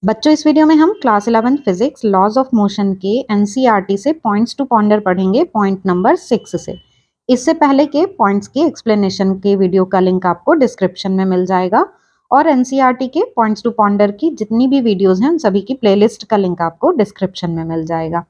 बच्चों, इस वीडियो में हम class 11 physics laws of motion के एनसीईआरटी से पॉइंट्स टू पॉन्डर पढ़ेंगे पॉइंट नंबर 6 से। इससे पहले के पॉइंट्स के एक्सप्लेनेशन के वीडियो का लिंक आपको डिस्क्रिप्शन में मिल जाएगा और एनसीईआरटी के पॉइंट्स टू पॉन्डर की जितनी भी वीडियोस हैं उन सभी की प्लेलिस्ट का लिंक आपको डिस्क्रिप्शन में मिल जाएगा।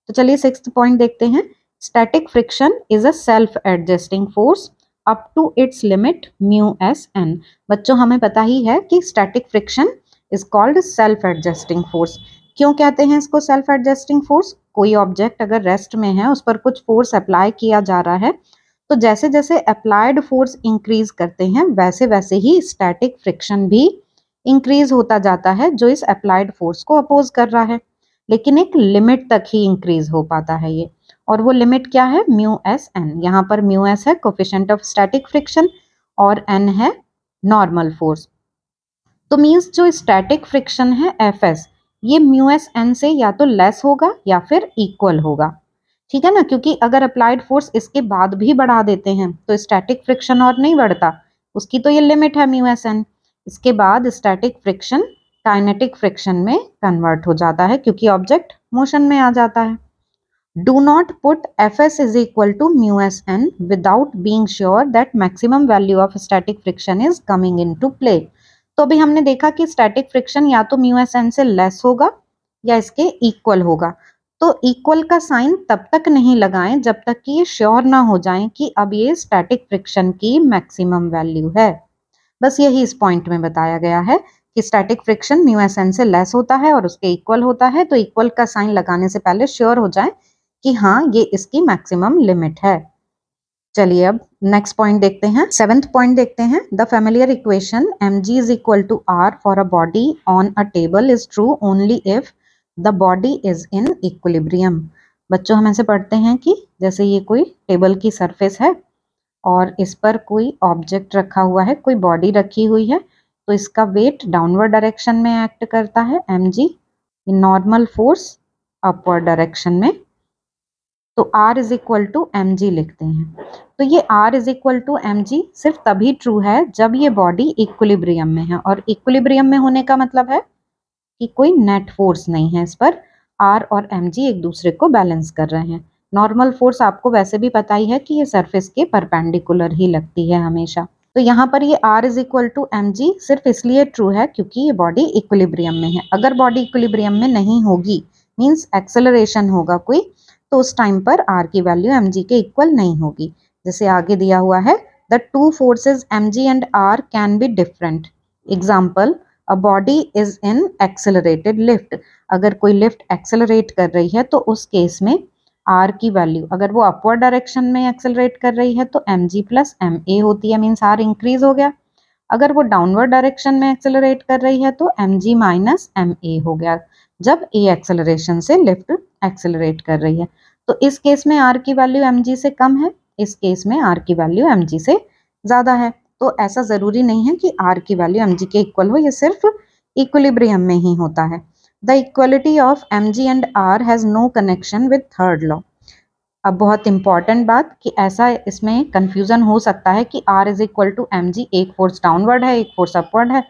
तो चलिए 6th पॉइंट देखते हैं। Static friction is a self adjusting force up to its limit mu S N. बच्चों, हमें पता ही है कि static friction is called self adjusting force. क्यों कहते हैं इसको सेल्फ एडजस्टिंग फोर्स? कोई ऑब्जेक्ट अगर रेस्ट में है, उस पर कुछ फोर्स अप्लाई किया जा रहा है, तो जैसे जैसे अप्लाइड फोर्स इंक्रीज करते हैं वैसे वैसे ही स्टैटिक फ्रिक्शन भी इंक्रीज होता जाता है जो इस अप्लाइड फोर्स को अपोज कर रहा है। लेकिन एक लिमिट तक ही इंक्रीज हो पाता है ये, और वो लिमिट क्या है? Mu S N. यहाँ पर म्यू एस है कोफिशिएंट ऑफ स्टैटिक फ्रिक्शन और एन है नॉर्मल फोर्स। तो मीन्स जो स्टैटिक फ्रिक्शन है एफ एस, ये म्यू एस एन से या तो लेस होगा या फिर इक्वल होगा। ठीक है ना, क्योंकि अगर अप्लाइड फोर्स इसके बाद भी बढ़ा देते हैं तो स्टैटिक फ्रिक्शन और नहीं बढ़ता, उसकी तो ये लिमिट है म्यू एस एन। इसके बाद स्टैटिक फ्रिक्शन काइनेटिक फ्रिक्शन में कन्वर्ट हो जाता है क्योंकि ऑब्जेक्ट मोशन में आ जाता है। Do not put F S is equal to mu S N without being sure that maximum value of static friction is coming into play. तो अभी हमने देखा कि स्टैटिक फ्रिक्शन या तो म्यू एस एन से लेस होगा या इसके इक्वल होगा। तो इक्वल का साइन तब तक नहीं लगाएं जब तक कि ये श्योर ना हो जाएं कि अब ये स्टैटिक फ्रिक्शन की मैक्सिमम वैल्यू है। बस यही इस पॉइंट में बताया गया है कि static friction mu S N से लेस होता है और उसके इक्वल होता है, तो इक्वल का साइन लगाने से पहले श्योर हो जाए कि हाँ ये इसकी मैक्सिमम लिमिट है। चलिए अब नेक्स्ट पॉइंट देखते हैं। 7th पॉइंट देखते हैं। The familiar equation mg is equal to r for a body on a table is true only if the body is in equilibrium. बच्चों, हम ऐसे पढ़ते हैं कि जैसे ये कोई टेबल की सरफेस है और इस पर कोई ऑब्जेक्ट रखा हुआ है, कोई बॉडी रखी हुई है, तो इसका वेट डाउनवर्ड डायरेक्शन में एक्ट करता है mg, normal force upward direction में, तो R is equal to M G लिखते हैं। तो ये R is equal to M G सिर्फ तभी ट्रू है जब ये बॉडी इक्विलिब्रियम में है, और इक्विलिब्रियम में होने का मतलब है कि कोई नेट फोर्स नहीं है इस पर। R और एम जी एक दूसरे को बैलेंस कर रहे हैं। नॉर्मल फोर्स आपको वैसे भी पता ही है कि ये सरफेस के परपेंडिकुलर ही लगती है हमेशा। तो यहाँ पर ये R is equal to M G सिर्फ इसलिए ट्रू है क्योंकि ये बॉडी इक्विलिब्रियम में है। अगर बॉडी इक्विलिब्रियम में नहीं होगी, मीन्स एक्सेलरेशन होगा कोई, तो उस टाइम पर R की वैल्यू mg के इक्वल नहीं होगी। जैसे आगे दिया हुआ है, the two forces mg and R can be different. Example, a body is in accelerated lift. अगर कोई लिफ्ट एक्सेलरेट कर रही है तो उस केस में R की वैल्यू, अगर वो अपवर्ड डायरेक्शन में एक्सेलरेट कर रही है तो mg प्लस ma होती है, मीन्स R इंक्रीज हो गया। अगर वो डाउनवर्ड डायरेक्शन में एक्सेलरेट कर रही है तो mg माइनस ma हो गया, जब a एक्सेलरेशन से लिफ्ट एक्सेलरेट कर रही है। तो इस केस में R की वैल्यू mg से कम है, इस केस में R की वैल्यू mg से ज़्यादा है। तो ऐसा ज़रूरी नहीं है कि R की वैल्यू mg के इक्वल हो, ये सिर्फ इक्विलिब्रियम में ही होता है। The equality of mg and R has no connection with third law. अब बहुत इंपॉर्टेंट बात कि ऐसा इसमें कंफ्यूजन हो सकता है कि R is equal to mg, एक फोर्स डाउनवर्ड है एक फोर्स अपवर्ड है,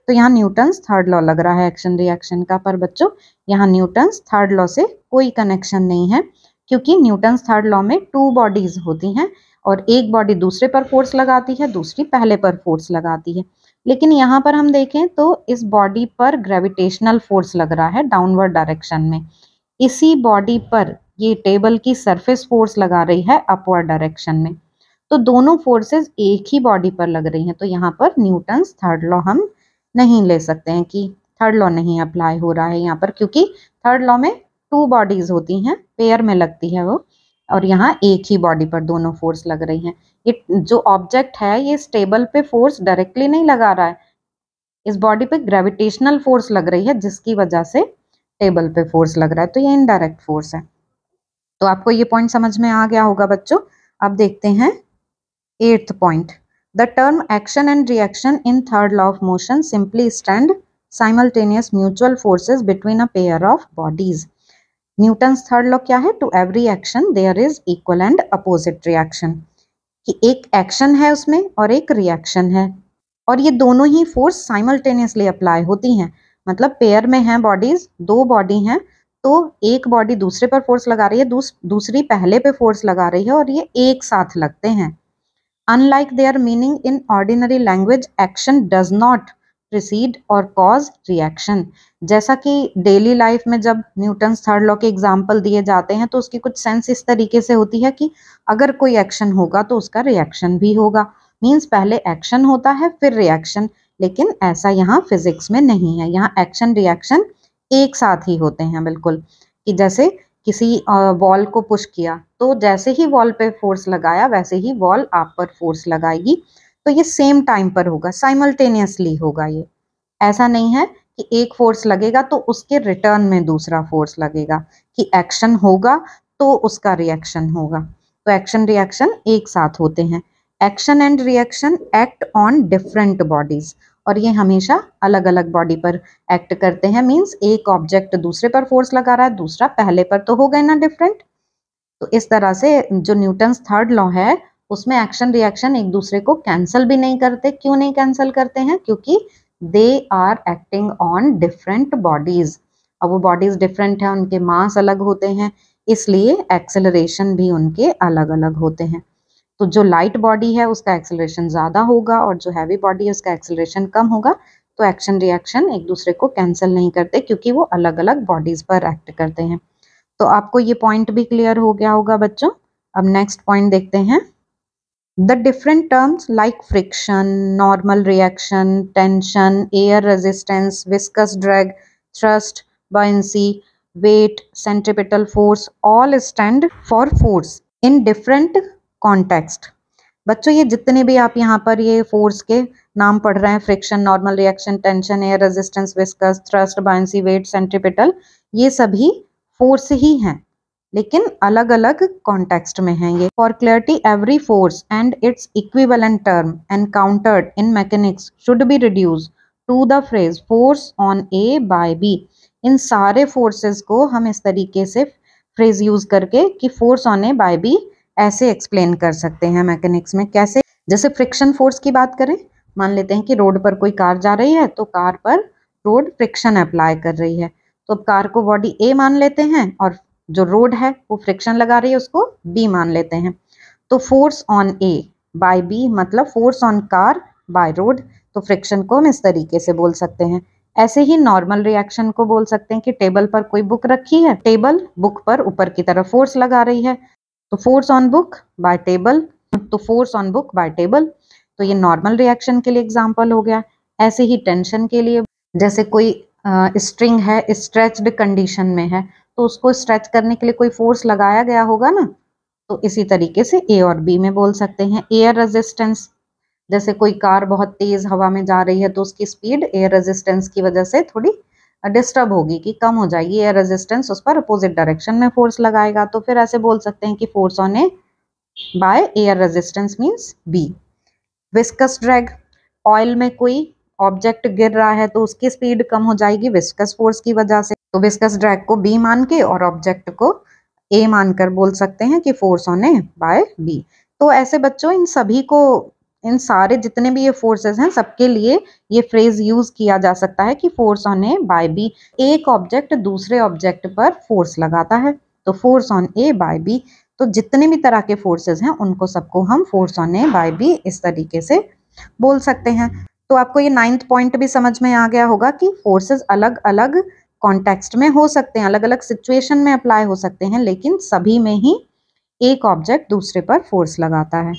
तो यहाँ न्यूटन्स थर्ड लॉ लग रहा है एक्शन रिएक्शन का। पर बच्चों, यहाँ न्यूटन्स थर्ड लॉ से कोई कनेक्शन नहीं है, क्योंकि न्यूटन्स थर्ड लॉ में टू बॉडीज होती हैं और एक बॉडी दूसरे पर फोर्स लगाती है, दूसरी पहले पर फोर्स लगाती है। लेकिन यहाँ पर हम देखें तो इस बॉडी पर ग्रेविटेशनल फोर्स लग रहा है डाउनवर्ड डायरेक्शन में, इसी बॉडी पर ये टेबल की सरफेस फोर्स लगा रही है अपवर्ड डायरेक्शन में। तो दोनों फोर्सेस एक ही बॉडी पर लग रही हैं, तो यहाँ पर न्यूटन्स थर्ड लॉ हम नहीं ले सकते हैं कि थर्ड लॉ नहीं अप्लाई हो रहा है यहाँ पर, क्योंकि थर्ड लॉ में टू बॉडीज होती हैं, पेयर में लगती है वो, और यहाँ एक ही बॉडी पर दोनों फोर्स लग रही हैं। ये जो ऑब्जेक्ट है ये इस टेबल पे फोर्स डायरेक्टली नहीं लगा रहा है, इस बॉडी पे ग्रेविटेशनल फोर्स लग रही है जिसकी वजह से टेबल पे फोर्स लग रहा है, तो ये इनडायरेक्ट फोर्स है। तो आपको ये पॉइंट समझ में आ गया होगा बच्चों। अब देखते हैं 8th point. The term action and reaction in third law of motion simply stand simultaneous mutual forces between a pair of bodies. Newton's third law क्या है? To every action there is equal and opposite reaction, कि एक action है उसमें और एक reaction है, और ये दोनों ही फोर्स साइमल्टेनियसली अप्लाई होती हैं। मतलब पेयर में हैं बॉडीज, दो बॉडी हैं, तो एक बॉडी दूसरे पर फोर्स लगा रही है, दूसरी पहले पे फोर्स लगा रही है और ये एक साथ लगते हैं। Unlike there meaning in ordinary language, action does not precede और कॉज रिएक्शन। जैसा कि डेली लाइफ में जब न्यूटन्स थर्ड लॉ के एग्जाम्पल दिए जाते हैं तो उसकी कुछ सेंस इस तरीके से होती है कि अगर कोई एक्शन होगा तो उसका रिएक्शन भी होगा, मीन्स पहले एक्शन होता है फिर रिएक्शन। लेकिन ऐसा यहाँ फिजिक्स में नहीं है, यहाँ एक्शन रिएक्शन एक साथ ही होते हैं बिल्कुल। कि जैसे किसी वॉल को पुश किया तो जैसे ही वॉल पे फोर्स लगाया वैसे ही वॉल आप पर फोर्स लगाएगी, तो ये सेम टाइम पर होगा, साइमल्टेनियसली होगा। ये ऐसा नहीं है कि एक फोर्स लगेगा तो उसके रिटर्न में दूसरा फोर्स लगेगा, कि एक्शन होगा तो उसका रिएक्शन होगा। तो एक्शन रिएक्शन एक साथ होते हैं। Action and reaction act on different bodies, और ये हमेशा अलग अलग बॉडी पर एक्ट करते हैं। मीन्स एक ऑब्जेक्ट दूसरे पर फोर्स लगा रहा है, दूसरा पहले पर, तो हो गए ना डिफरेंट। तो इस तरह से जो न्यूटन्स थर्ड लॉ है उसमें एक्शन रिएक्शन एक दूसरे को कैंसल भी नहीं करते। क्यों नहीं कैंसल करते हैं? क्योंकि they are acting on different bodies. अब वो बॉडीज डिफरेंट है, उनके मास अलग होते हैं, इसलिए एक्सेलरेशन भी उनके अलग अलग होते हैं। तो जो लाइट बॉडी है उसका एक्सेलरेशन ज़्यादा होगा और जो हैवी बॉडी है उसका एक्सेलरेशन कम होगा। तो एक्शन रिएक्शन एक दूसरे को कैंसिल नहीं करते क्योंकि वो अलग अलग बॉडीज पर एक्ट करते हैं। तो आपको ये पॉइंट भी क्लियर हो गया होगा बच्चों। अब नेक्स्ट पॉइंट देखते हैं। The different terms like friction, normal reaction, tension, air resistance, viscous drag, thrust, buoyancy, weight, centripetal force, all stand for force in different context। बच्चों ये जितने भी आप यहाँ पर ये फोर्स के नाम पढ़ रहे हैं, friction, normal reaction, tension, air resistance, viscous, thrust, buoyancy, weight, centripetal, ये सभी फोर्स ही हैं लेकिन अलग अलग कॉन्टेक्स्ट में हैं ये। For clarity, every force and its equivalent term encountered in mechanics should be reduced to the phrase force on A by B. इन सारे फोर्सेस को हम इस तरीके से फ्रेज यूज करके कि force on A by B ऐसे एक्सप्लेन कर सकते हैं मैकेनिक्स में। कैसे? जैसे फ्रिक्शन फोर्स की बात करें, मान लेते हैं कि रोड पर कोई कार जा रही है तो कार पर रोड फ्रिक्शन अप्लाई कर रही है, तो अब कार को बॉडी ए मान लेते हैं और जो रोड है वो फ्रिक्शन लगा रही है उसको बी मान लेते हैं। तो force on A by B मतलब force on car by road. तो फ्रिक्शन को हम इस तरीके से बोल सकते हैं। ऐसे ही नॉर्मल रिएक्शन को बोल सकते हैं कि टेबल पर कोई बुक रखी है, टेबल बुक पर ऊपर की तरफ फोर्स लगा रही है, तो force on book by table, तो force on book by table. तो ये नॉर्मल रिएक्शन के लिए एग्जांपल हो गया। ऐसे ही टेंशन के लिए, जैसे कोई स्ट्रिंग है स्ट्रेच्ड कंडीशन में है तो उसको स्ट्रेच करने के लिए कोई फोर्स लगाया गया होगा ना, तो इसी तरीके से ए और बी में बोल सकते हैं। एयर रेजिस्टेंस, जैसे कोई कार बहुत तेज हवा में जा रही है तो उसकी स्पीड एयर रेजिस्टेंस की वजह से थोड़ी डिस्टर्ब होगी कि कम हो जाएगी, एयर रेजिस्टेंस उस पर अपोजिट डायरेक्शन में फोर्स लगाएगा, तो फिर ऐसे बोल सकते हैं कि force on A by air resistance means B. Viscous drag, oil में कोई ऑब्जेक्ट गिर रहा है तो उसकी स्पीड कम हो जाएगी विस्कस फोर्स की वजह से, तो विस्कस ड्रैग को बी मान के और ऑब्जेक्ट को ए मानकर बोल सकते हैं कि force on A by B. तो ऐसे बच्चों इन सभी को, इन सारे जितने भी ये फोर्सेस हैं सबके लिए ये फ्रेज यूज किया जा सकता है कि force on A by B. एक ऑब्जेक्ट दूसरे ऑब्जेक्ट पर फोर्स लगाता है तो force on A by B. तो जितने भी तरह के फोर्सेस हैं उनको सबको हम force on A by B इस तरीके से बोल सकते हैं। तो आपको ये 9th पॉइंट भी समझ में आ गया होगा कि फोर्सेस अलग अलग कॉन्टेक्स्ट में हो सकते हैं, अलग अलग सिचुएशन में अप्लाई हो सकते हैं, लेकिन सभी में ही एक ऑब्जेक्ट दूसरे पर फोर्स लगाता है।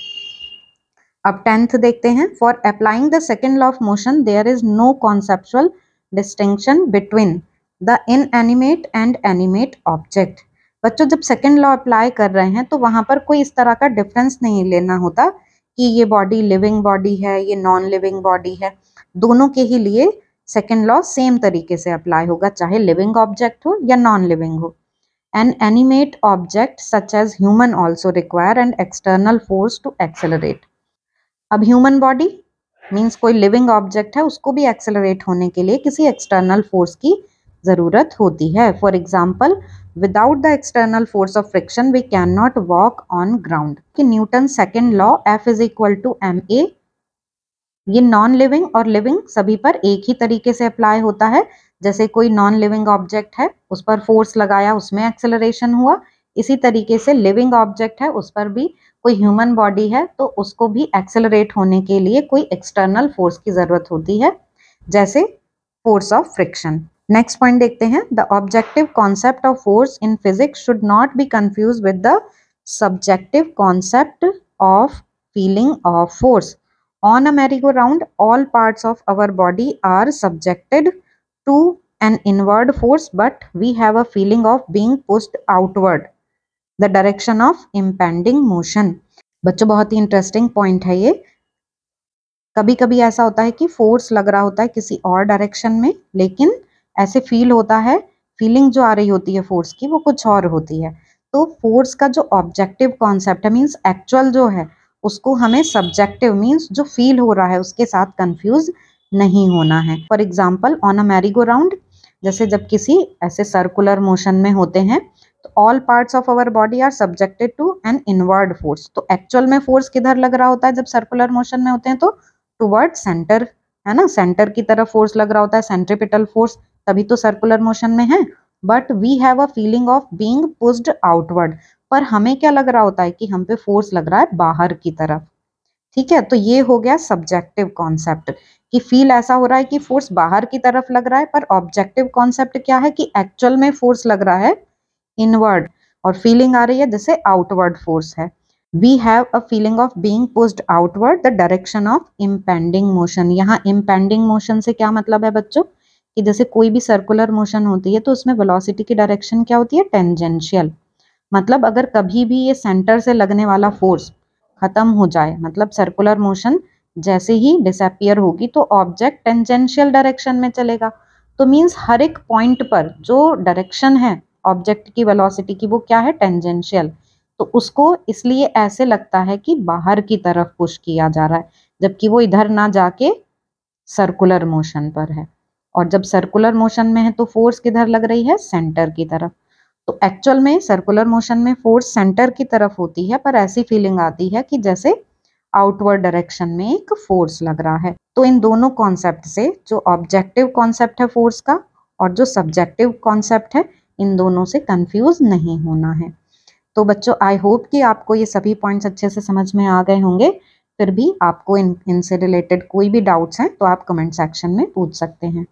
अब 10th देखते हैं। For applying the second law of motion there is no conceptual distinction between the inanimate and animate object. बच्चों जब सेकेंड लॉ अप्लाई कर रहे हैं तो वहां पर कोई इस तरह का डिफरेंस नहीं लेना होता कि ये बॉडी लिविंग बॉडी है, ये नॉन लिविंग बॉडी है। दोनों के ही लिए सेकेंड लॉ सेम तरीके से अप्लाई होगा, चाहे लिविंग ऑब्जेक्ट हो या नॉन लिविंग हो। An animate object such as human also require an external force to accelerate. अब ह्यूमन बॉडी मीन्स कोई लिविंग ऑब्जेक्ट है, उसको भी एक्सेलरेट होने के लिए किसी एक्सटर्नल फोर्स की जरूरत होती है। For example, without the external force of friction we can not walk on ground. कि Newton second law F is equal to ma, ये नॉन लिविंग और लिविंग सभी पर एक ही तरीके से अप्लाई होता है। जैसे कोई नॉन लिविंग ऑब्जेक्ट है, उस पर फोर्स लगाया, उसमें एक्सेलरेशन हुआ। इसी तरीके से लिविंग ऑब्जेक्ट है, उस पर भी कोई ह्यूमन बॉडी है तो उसको भी एक्सेलरेट होने के लिए कोई एक्सटर्नल फोर्स की जरूरत होती है, जैसे force of friction. Next point देखते हैं, the objective concept of force in physics should not be confuse with the subjective concept of feeling of force. On a merry-go-round, all parts of our body are subjected to an inward force, but we have a feeling of being pushed outward, the direction of impending motion. बच्चों बहुत ही interesting point है ये। कभी कभी ऐसा होता है कि फोर्स लग रहा होता है किसी और डायरेक्शन में, लेकिन ऐसे फील होता है, फीलिंग जो आ रही होती है फोर्स की वो कुछ और होती है। तो फोर्स का जो ऑब्जेक्टिव कॉन्सेप्ट है, मीन्स एक्चुअल जो है, उसको हमें सब्जेक्टिव मीन्स जो फील हो रहा है उसके साथ कंफ्यूज नहीं होना है। For example on a merry go round, जैसे जब किसी ऐसे सर्कुलर मोशन में होते हैं तो all parts of our body are subjected to an inward force. तो एक्चुअल में फोर्स किधर लग रहा होता है जब सर्कुलर मोशन में होते हैं? तो टुवर्ड सेंटर, है ना, सेंटर की तरफ फोर्स लग रहा होता है, सेंट्रीपिटल फोर्स, तभी तो सर्कुलर मोशन में है। But we have a feeling of being pushed outward, पर हमें क्या लग रहा होता है कि हम पे फोर्स लग रहा है बाहर की तरफ। ठीक है, तो ये हो गया सब्जेक्टिव कॉन्सेप्ट कि फील ऐसा हो रहा है कि फोर्स बाहर की तरफ लग रहा है, पर ऑब्जेक्टिव कॉन्सेप्ट क्या है कि एक्चुअल में फोर्स लग रहा है इनवर्ड, और फीलिंग आ रही है जैसे आउटवर्ड फोर्स है। We have a feeling of being pushed outward the direction of impending motion. यहाँ इम्पेंडिंग मोशन से क्या मतलब है बच्चों कि जैसे कोई भी सर्कुलर मोशन होती है तो उसमें वेलोसिटी की डायरेक्शन क्या होती है? टेंजेंशियल। मतलब अगर कभी भी ये सेंटर से लगने वाला फोर्स खत्म हो जाए, मतलब सर्कुलर मोशन जैसे ही डिसअपियर होगी तो ऑब्जेक्ट टेंजेंशियल डायरेक्शन में चलेगा। तो मींस हर एक पॉइंट पर जो डायरेक्शन है ऑब्जेक्ट की वेलोसिटी की वो क्या है? टेंजेंशियल। तो उसको इसलिए ऐसे लगता है कि बाहर की तरफ पुश किया जा रहा है, जबकि वो इधर ना जाके सर्कुलर मोशन पर है। और जब सर्कुलर मोशन में है तो फोर्स किधर लग रही है? सेंटर की तरफ। तो एक्चुअल में सर्कुलर मोशन में फोर्स सेंटर की तरफ होती है, पर ऐसी फीलिंग आती है कि जैसे आउटवर्ड डायरेक्शन में एक फोर्स लग रहा है। तो इन दोनों कॉन्सेप्ट से, जो ऑब्जेक्टिव कॉन्सेप्ट है फोर्स का और जो सब्जेक्टिव कॉन्सेप्ट है, इन दोनों से कंफ्यूज नहीं होना है। तो बच्चों आई होप कि आपको ये सभी पॉइंट्स अच्छे से समझ में आ गए होंगे। फिर भी आपको इनसे रिलेटेड कोई भी डाउट्स हैं तो आप कमेंट सेक्शन में पूछ सकते हैं।